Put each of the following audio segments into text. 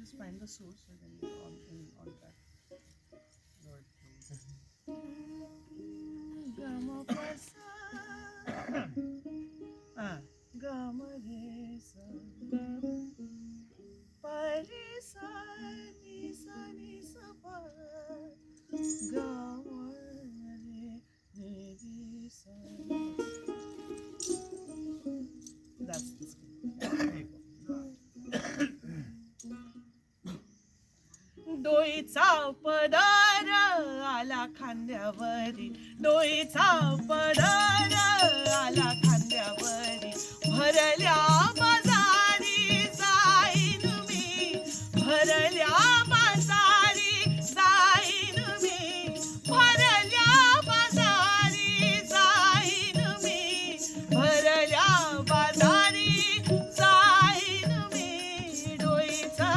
just find the source and then on that Lord. Gama pasa, gama re sa, pa re sa ni sa pa, gama re re sa. That's the scale. There you go. डोईचा पदर आला खांद्यावरी, डोईचा पदर आला खांद्यावरी, भरल्या बाजारी जाईन मी, भरल्या बाजारी जाईन मी, भरल्या बाजारी जाईन मी, भरल्या बाजारी जाईन मी, डोईचा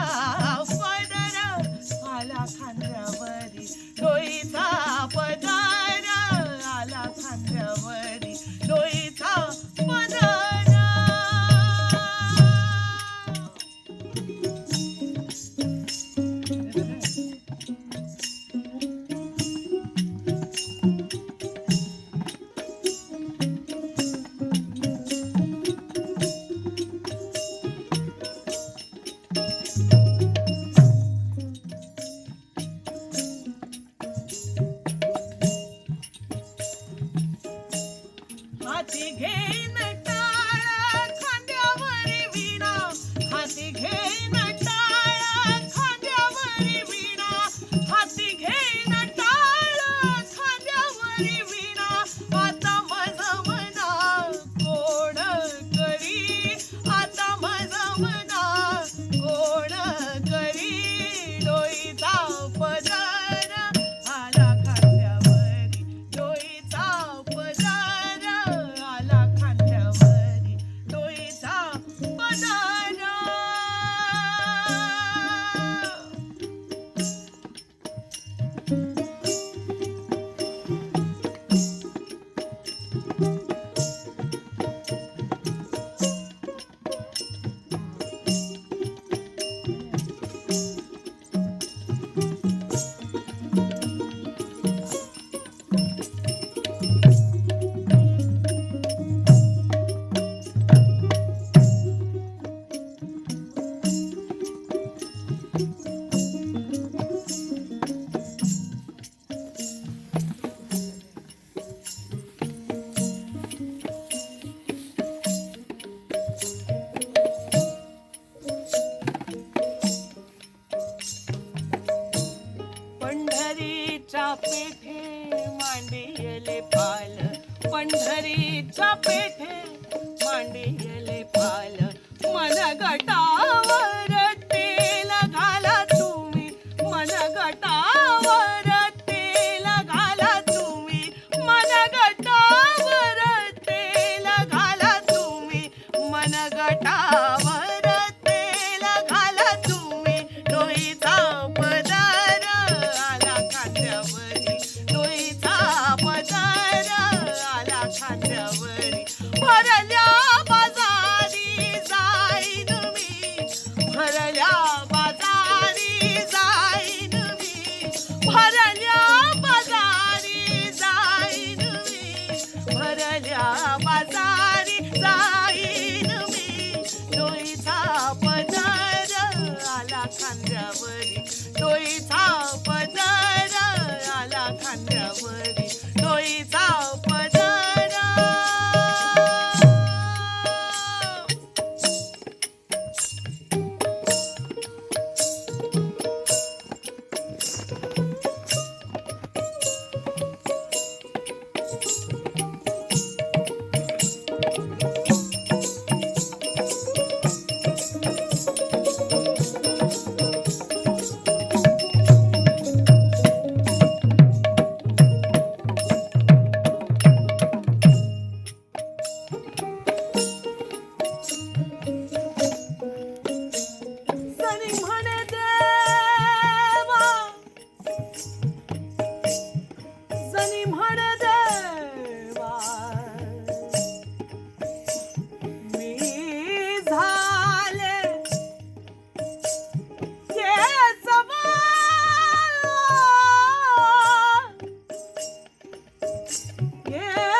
आला खांद्यावरी, डोईचा पदर आला खांद्यावरी, डोईचा पदर. हाती घेईन टाळ खांद्यावरी विणा, हाती घेईन टाळ खांद्यावरी विणा, हाती घेईन टाळ खांद्यावरी विणा, आता माझं मना कोण करी, आता माझं मना कोण करी, डोईचा पदर आला खांद्यावरी, डोईचा पदर आला खांद्यावरी, डोईचा पदर. पंढरीच्या पेठे मांडियले पाल, पंढरीच्या पेठे मांडियले पाल, मन गटावर तेल घाला तुम्ही, मन गटावर तेल घाला तुम्ही, मन गटावर तेल घाला तुम्ही, मन गटावर तेल घाला तुम्ही, डोईचा पदर आला खांद्यावरी, डोईचा पदर आला खांद्यावरी,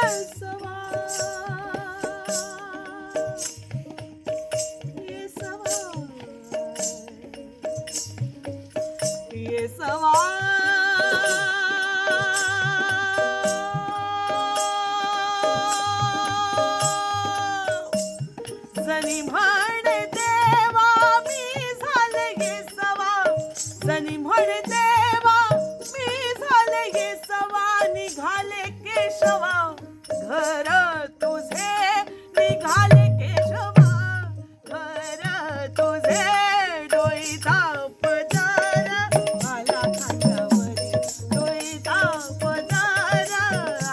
येसवा येसवा येसवा जनी म्हण देवा मी झाले येसवा जनी म्हण देवा मी झाले येसवा निघाले केशवा घर तुझे निघाले केशवा घर तुझे डोईचा पदर आला खांद्यावरी डोईचा पदर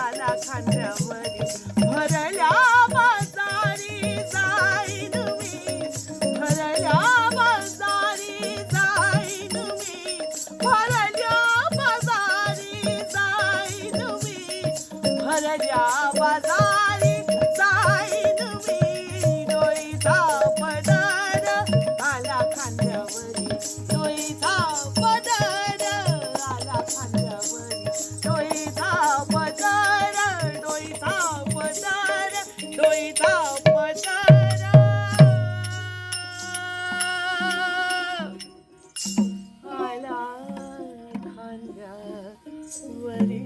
आला खांद्यावरी भरल्या बाजारी जाईन मी भरल्या बाजारी जाईन मी भरल्या बाजारी जाईन मी भरल्या बाजारी जाईन मी डोईचा पदर आला खांद्यावरी डोईचा पदर आला खांद्यावरी डोईचा पदर डोईचा पदर डोईचा पदर आला खांद्यावरी